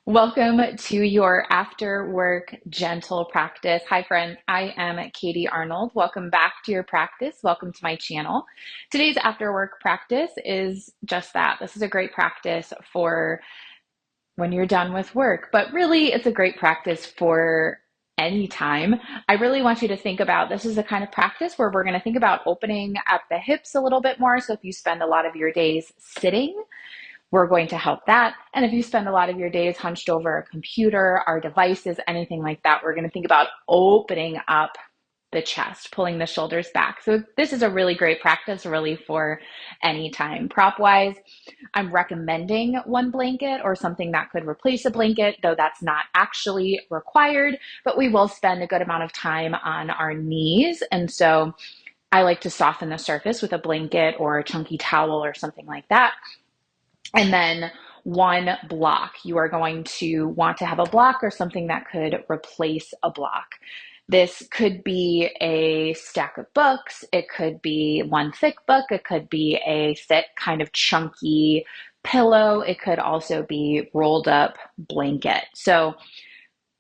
Welcome to your after work gentle practice. Hi, friends. I am Katie Arnold. Welcome back to your practice. Welcome to my channel. Today's after work practice is just that. This is a great practice for when you're done with work, but really it's a great practice for any time. I really want you to think about this is the kind of practice where we're going to think about opening up the hips a little bit more. So if you spend a lot of your days sitting, we're going to help that. And if you spend a lot of your days hunched over a computer, our devices, anything like that, we're going to think about opening up the chest, pulling the shoulders back. So this is a really great practice, really for any time. Prop wise, I'm recommending one blanket or something that could replace a blanket, though that's not actually required, but we will spend a good amount of time on our knees. And so I like to soften the surface with a blanket or a chunky towel or something like that. And then one block. You are going to want to have a block or something that could replace a block. This could be a stack of books. It could be one thick book. It could be a thick kind of chunky pillow. It could also be rolled up blanket. So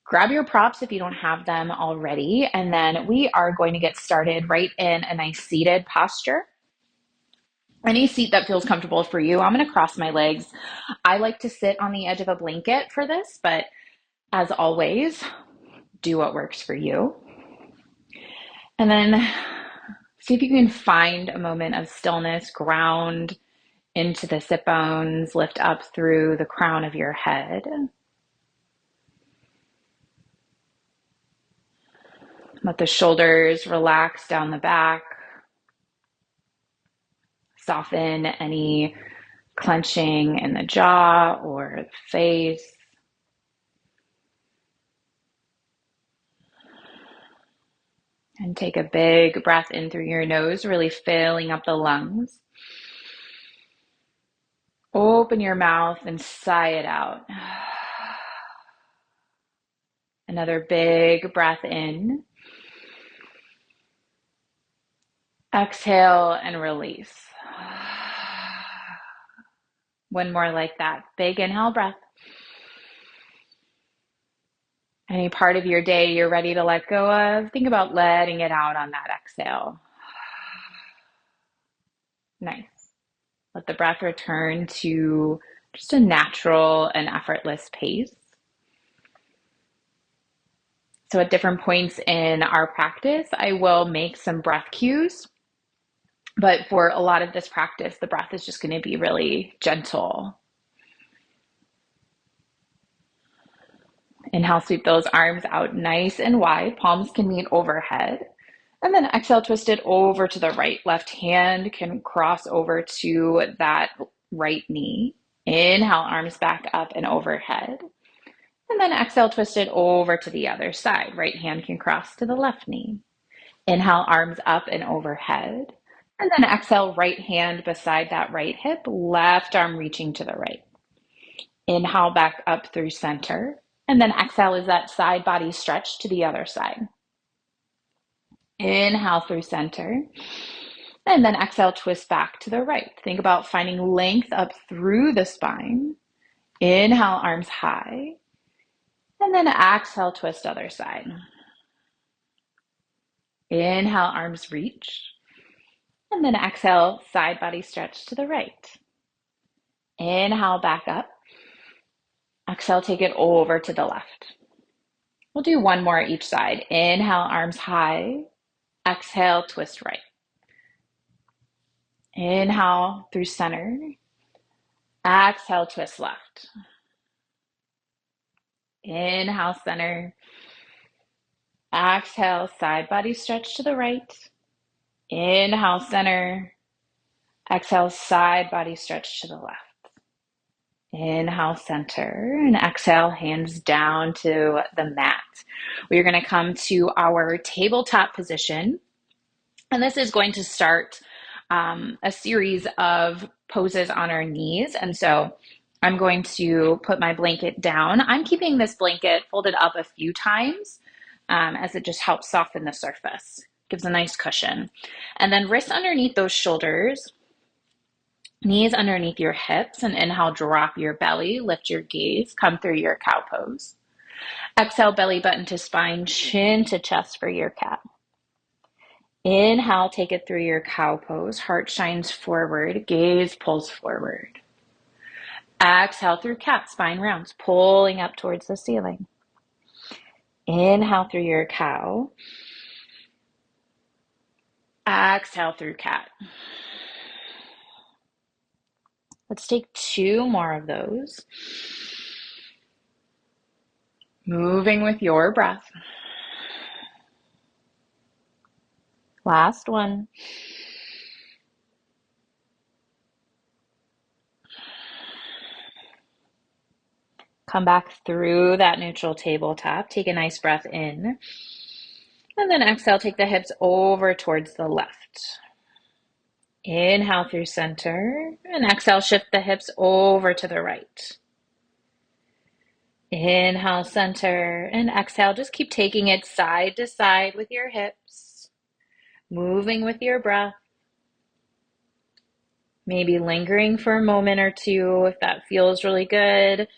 grab your props if you don't have them already. And then we are going to get started right in a nice seated posture. Any seat that feels comfortable for you. I'm going to cross my legs. I like to sit on the edge of a blanket for this, but as always, do what works for you. And then see if you can find a moment of stillness, ground into the sit bones, lift up through the crown of your head. Let the shoulders relax down the back. Soften any clenching in the jaw or the face. And take a big breath in through your nose, really filling up the lungs. Open your mouth and sigh it out. Another big breath in. Exhale and release. One more like that. Big inhale breath. Any part of your day you're ready to let go of, think about letting it out on that exhale. Nice. Let the breath return to just a natural and effortless pace. So at different points in our practice, I will make some breath cues. But for a lot of this practice, the breath is just going to be really gentle. Inhale, sweep those arms out nice and wide. Palms can meet overhead. And then exhale, twist it over to the right. Left hand can cross over to that right knee. Inhale, arms back up and overhead. And then exhale, twist it over to the other side. Right hand can cross to the left knee. Inhale, arms up and overhead. And then exhale, right hand beside that right hip, left arm reaching to the right. Inhale back up through center. And then exhale is that side body stretch to the other side. Inhale through center. And then exhale, twist back to the right. Think about finding length up through the spine. Inhale, arms high. And then exhale, twist other side. Inhale, arms reach. And then exhale, side body stretch to the right. Inhale, back up. Exhale, take it over to the left. We'll do one more each side. Inhale, arms high. Exhale, twist right. Inhale through center. Exhale, twist left. Inhale, center. Exhale, side body stretch to the right. Inhale, center. Exhale, side body stretch to the left. Inhale, center, and exhale, hands down to the mat. We are going to come to our tabletop position, and this is going to start a series of poses on our knees. And so I'm going to put my blanket down. I'm keeping this blanket folded up a few times as it just helps soften the surface, gives a nice cushion. And then wrists underneath those shoulders. Knees underneath your hips, and inhale, drop your belly, lift your gaze, come through your cow pose. Exhale, belly button to spine, chin to chest for your cat. Inhale, take it through your cow pose, heart shines forward, gaze pulls forward. Exhale through cat, spine rounds, pulling up towards the ceiling. Inhale through your cow. Exhale through cat. Let's take 2 more of those. Moving with your breath. Last one. Come back through that neutral tabletop. Take a nice breath in. And then exhale, take the hips over towards the left. Inhale through center. And exhale, shift the hips over to the right. Inhale, center. And exhale, just keep taking it side to side with your hips. Moving with your breath. Maybe lingering for a moment or two if that feels really good.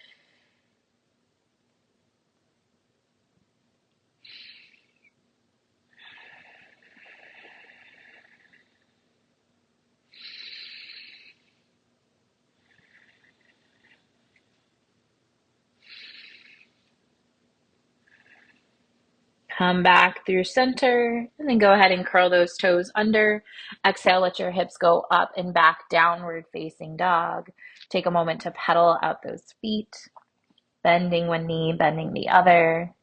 Come back through center, and then go ahead and curl those toes under. Exhale, let your hips go up and back, downward facing dog. Take a moment to pedal out those feet, bending one knee, bending the other.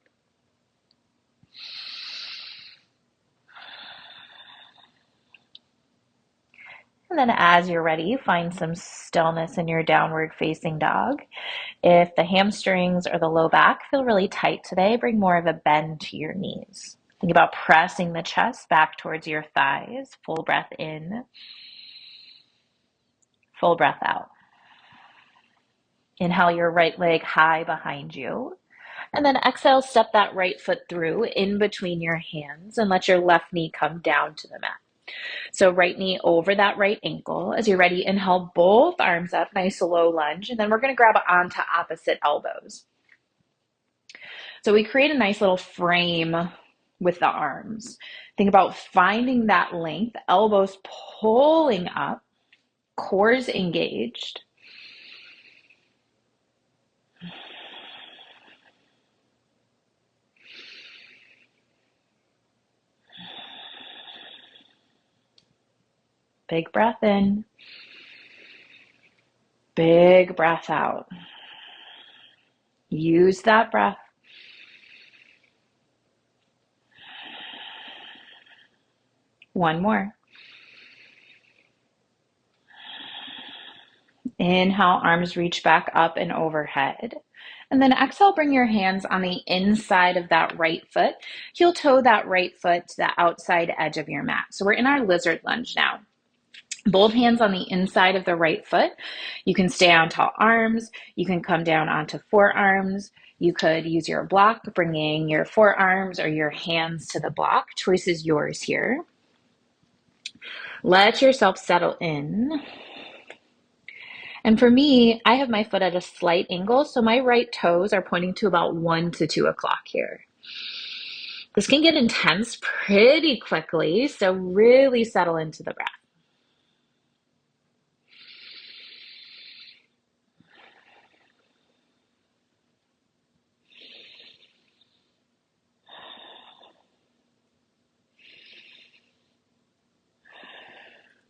And then as you're ready, find some stillness in your downward facing dog. If the hamstrings or the low back feel really tight today, bring more of a bend to your knees. Think about pressing the chest back towards your thighs. Full breath in, full breath out. Inhale your right leg high behind you. And then exhale, step that right foot through in between your hands and let your left knee come down to the mat. So right knee over that right ankle. As you're ready, inhale both arms up, nice low lunge. And then we're going to grab onto opposite elbows. So we create a nice little frame with the arms. Think about finding that length, elbows pulling up, cores engaged. Big breath in, big breath out. Use that breath. One more. Inhale, arms reach back up and overhead. And then exhale, bring your hands on the inside of that right foot. Heel toe that right foot to the outside edge of your mat. So we're in our lizard lunge now. Both hands on the inside of the right foot. You can stay on tall arms. You can come down onto forearms. You could use your block, bringing your forearms or your hands to the block. Choice is yours here. Let yourself settle in. And for me, I have my foot at a slight angle, so my right toes are pointing to about 1 to 2 o'clock here. This can get intense pretty quickly, so really settle into the breath.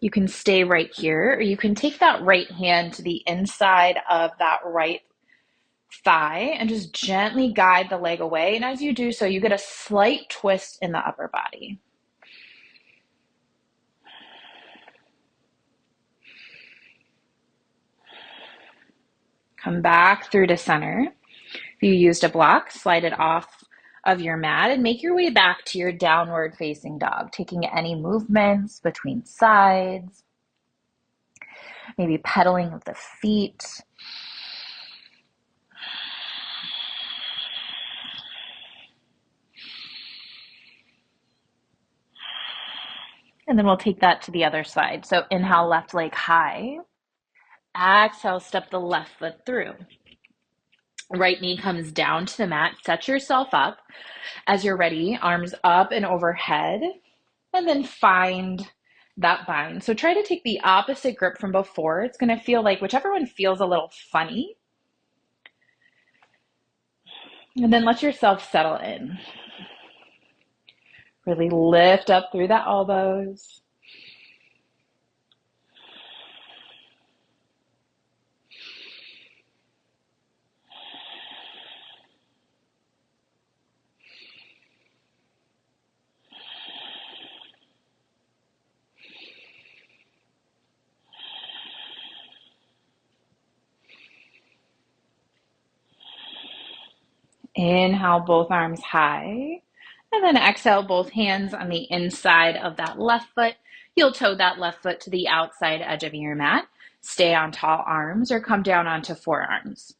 You can stay right here, or you can take that right hand to the inside of that right thigh and just gently guide the leg away. And as you do so, you get a slight twist in the upper body. Come back through to center. If you used a block, slide it off of your mat and make your way back to your downward facing dog, taking any movements between sides, maybe pedaling of the feet. And then we'll take that to the other side. So inhale, left leg high. Exhale, step the left foot through. Right knee comes down to the mat. Set yourself up. As you're ready, arms up and overhead, and then find that bind. So try to take the opposite grip from before. It's going to feel like whichever one feels a little funny. And then let yourself settle in. Really lift up through the elbows. Inhale, both arms high. And then exhale, both hands on the inside of that left foot. You'll toe that left foot to the outside edge of your mat. Stay on tall arms or come down onto forearms.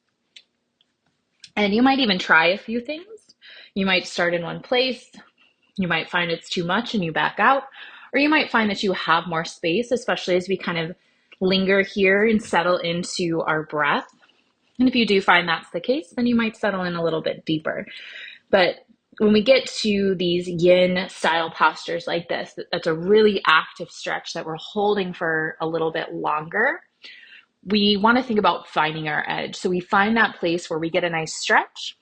And you might even try a few things. You might start in one place. You might find it's too much and you back out. Or you might find that you have more space, especially as we kind of linger here and settle into our breath. And if you do find that's the case, then you might settle in a little bit deeper. But when we get to these yin style postures like this, that's a really active stretch that we're holding for a little bit longer. We want to think about finding our edge. So we find that place where we get a nice stretch.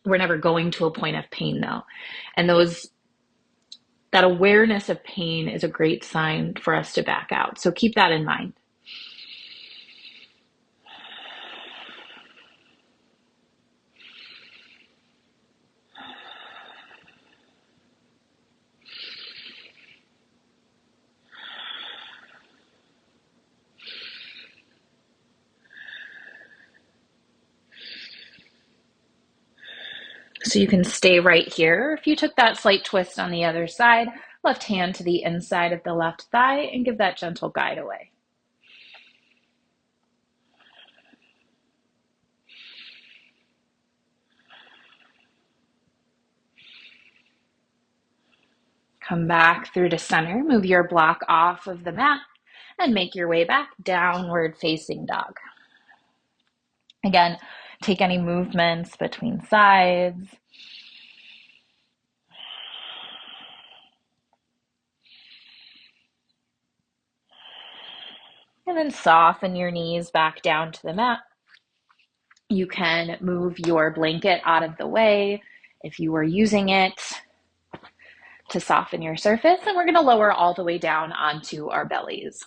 We're never going to a point of pain though. And that awareness of pain is a great sign for us to back out. So keep that in mind. So you can stay right here. If you took that slight twist on the other side, left hand to the inside of the left thigh and give that gentle guide away. Come back through to center, move your block off of the mat and make your way back, downward facing dog. Again, take any movements between sides. And then soften your knees back down to the mat. You can move your blanket out of the way if you were using it to soften your surface. And we're going to lower all the way down onto our bellies.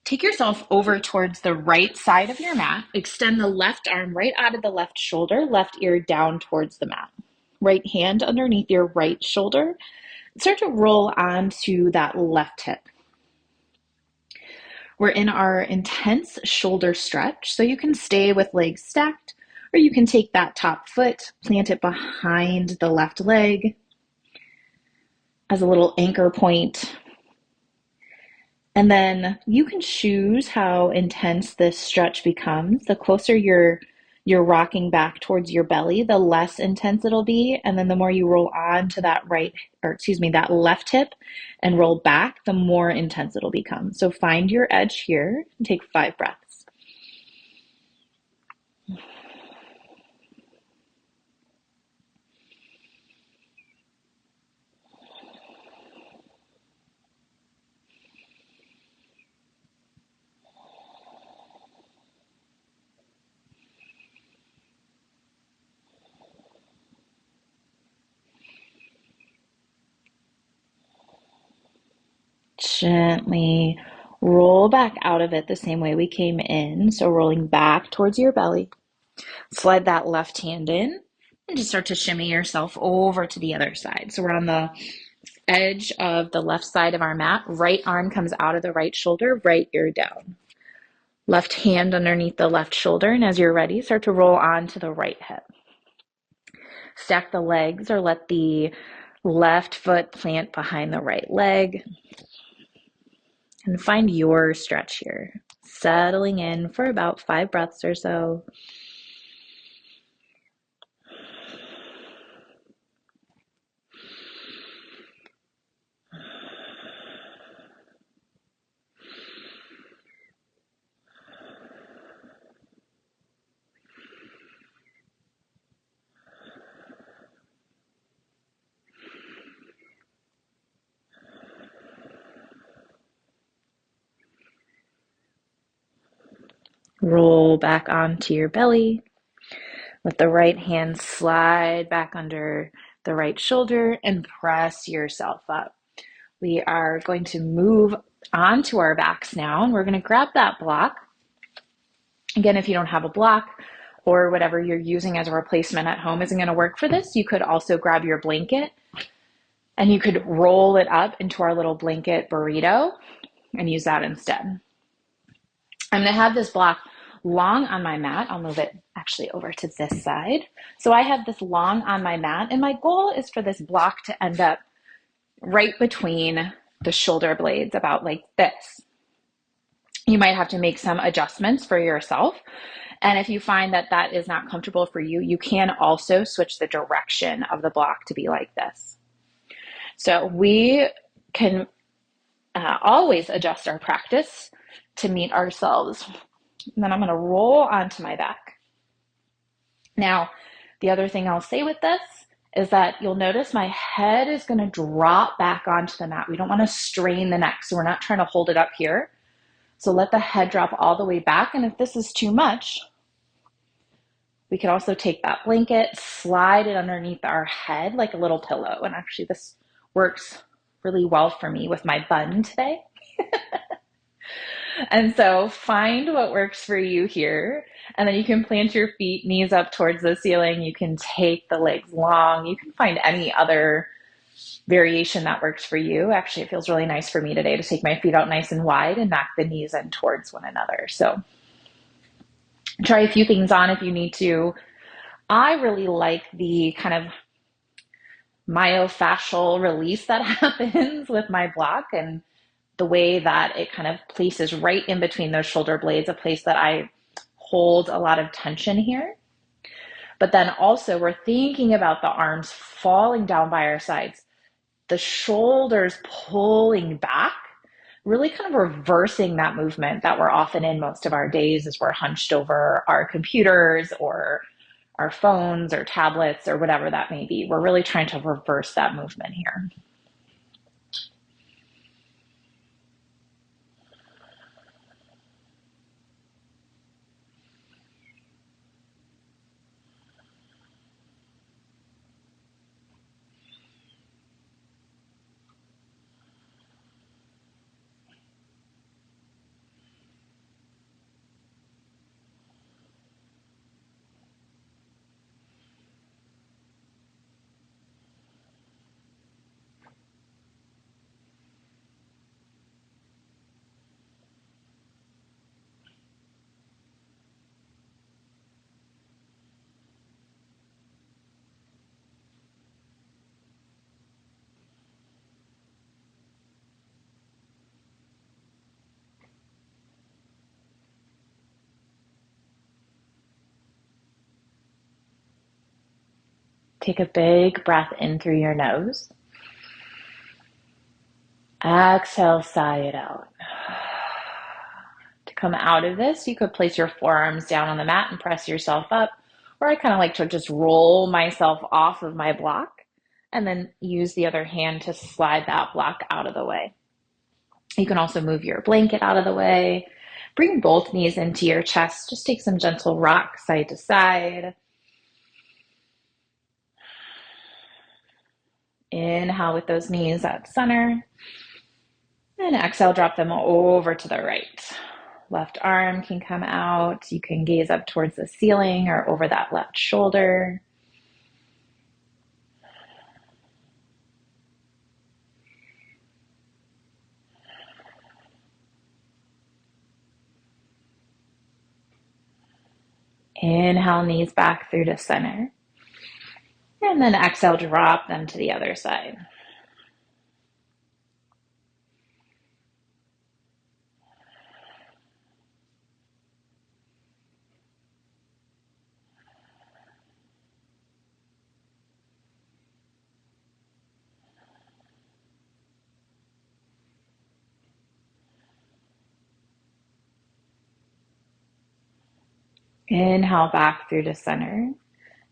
Take yourself over towards the right side of your mat. Extend the left arm right out of the left shoulder, left ear down towards the mat. Right hand underneath your right shoulder. Start to roll onto that left hip. We're in our intense shoulder stretch, so you can stay with legs stacked, or you can take that top foot, plant it behind the left leg as a little anchor point. And then you can choose how intense this stretch becomes. The closer you're rocking back towards your belly, the less intense it'll be. And then the more you roll on to that that left hip and roll back, the more intense it'll become. So find your edge here and take 5 breaths. Gently roll back out of it the same way we came in. So rolling back towards your belly. Slide that left hand in and just start to shimmy yourself over to the other side. So we're on the edge of the left side of our mat. Right arm comes out of the right shoulder, right ear down. Left hand underneath the left shoulder. And as you're ready, start to roll on to the right hip. Stack the legs or let the left foot plant behind the right leg. And find your stretch here. Settling in for about 5 breaths or so. Roll back onto your belly. Let the right hand slide back under the right shoulder and press yourself up. We are going to move onto our backs now, and we're going to grab that block. Again, if you don't have a block or whatever you're using as a replacement at home isn't going to work for this, you could also grab your blanket and you could roll it up into our little blanket burrito and use that instead. I'm going to have this block long on my mat. I'll move it actually over to this side. So I have this long on my mat, and my goal is for this block to end up right between the shoulder blades, about like this. You might have to make some adjustments for yourself. And if you find that that is not comfortable for you, you can also switch the direction of the block to be like this. So we can always adjust our practice to meet ourselves. And then I'm going to roll onto my back. Now, the other thing I'll say with this is that you'll notice my head is going to drop back onto the mat. We don't want to strain the neck, so we're not trying to hold it up here. So let the head drop all the way back. And if this is too much, we could also take that blanket, slide it underneath our head like a little pillow. And actually this works really well for me with my bun today. And so find what works for you here. And then you can plant your feet, knees up towards the ceiling. You can take the legs long. You can find any other variation that works for you. Actually, it feels really nice for me today to take my feet out nice and wide and knock the knees in towards one another. So try a few things on if you need to. I really like the kind of myofascial release that happens with my block, and the way that it kind of places right in between those shoulder blades, a place that I hold a lot of tension here. But then also we're thinking about the arms falling down by our sides, the shoulders pulling back, really kind of reversing that movement that we're often in most of our days as we're hunched over our computers or our phones or tablets or whatever that may be. We're really trying to reverse that movement here. Take a big breath in through your nose. Exhale, sigh it out. To come out of this, you could place your forearms down on the mat and press yourself up, or I kind of like to just roll myself off of my block and then use the other hand to slide that block out of the way. You can also move your blanket out of the way. Bring both knees into your chest. Just take some gentle rock side to side. Inhale with those knees at center. And exhale, drop them over to the right. Left arm can come out. You can gaze up towards the ceiling or over that left shoulder. Inhale, knees back through to center. And then exhale, drop them to the other side. Inhale back through to center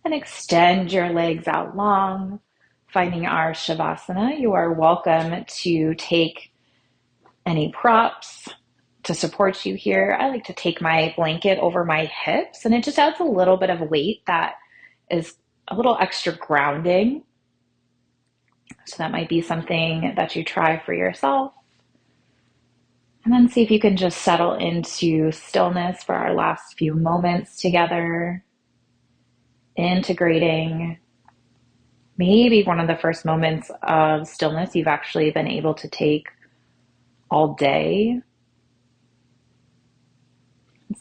and extend your legs out long, finding our Shavasana. You are welcome to take any props, to support you here, I like to take my blanket over my hips, and it just adds a little bit of weight that is a little extra grounding. So that might be something that you try for yourself. And then see if you can just settle into stillness for our last few moments together, integrating maybe one of the first moments of stillness you've actually been able to take all day.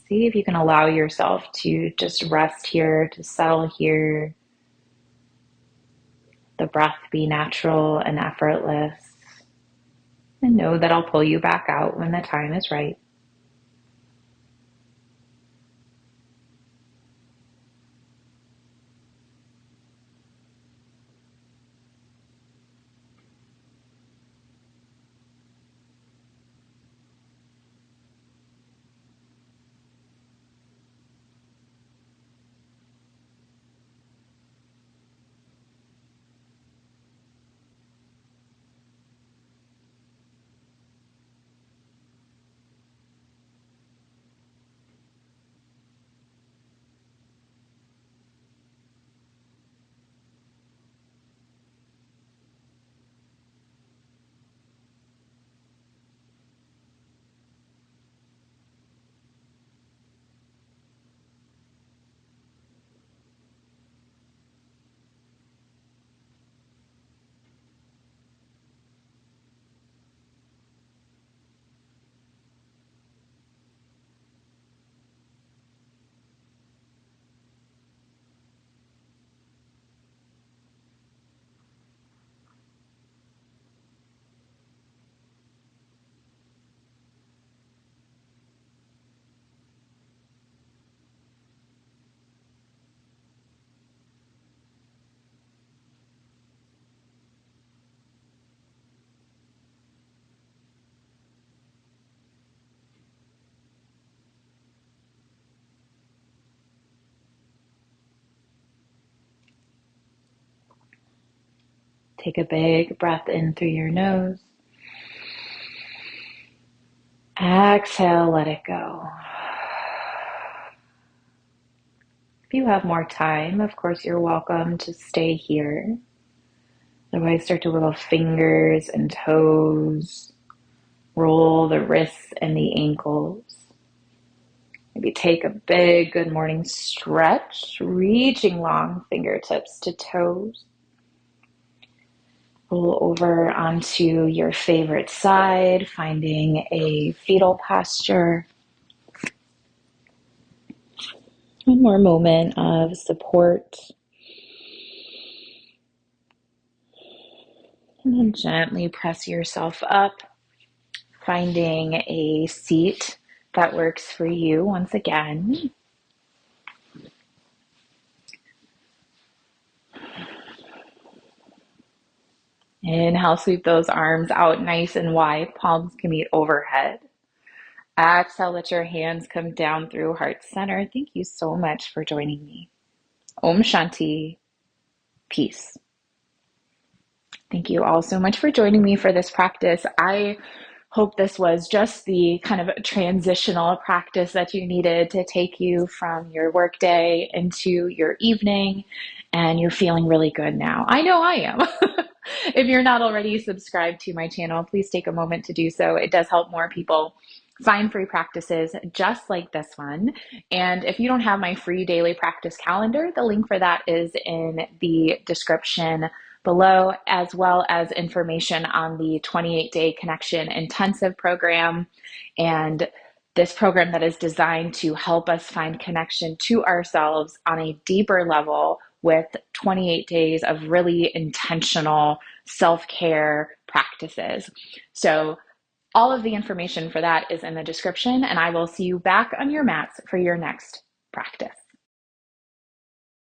See if you can allow yourself to just rest here, to settle here. The breath be natural and effortless. And know that I'll pull you back out when the time is right. Take a big breath in through your nose. Exhale, let it go. If you have more time, of course, you're welcome to stay here. Otherwise, start to wiggle fingers and toes. Roll the wrists and the ankles. Maybe take a big good morning stretch, reaching long fingertips to toes. Roll over onto your favorite side, finding a fetal posture. One more moment of support. And then gently press yourself up, finding a seat that works for you once again. Inhale, sweep those arms out nice and wide. Palms can meet overhead. Exhale, let your hands come down through heart center. Thank you so much for joining me. Om Shanti. Peace. Thank you all so much for joining me for this practice. I hope this was just the kind of transitional practice that you needed to take you from your workday into your evening, and you're feeling really good now. I know I am. If you're not already subscribed to my channel, please take a moment to do so. It does help more people find free practices just like this one. And if you don't have my free daily practice calendar, the link for that is in the description below, as well as information on the 28-day connection intensive program. And this program that is designed to help us find connection to ourselves on a deeper level with 28 days of really intentional self-care practices. So all of the information for that is in the description, and I will see you back on your mats for your next practice.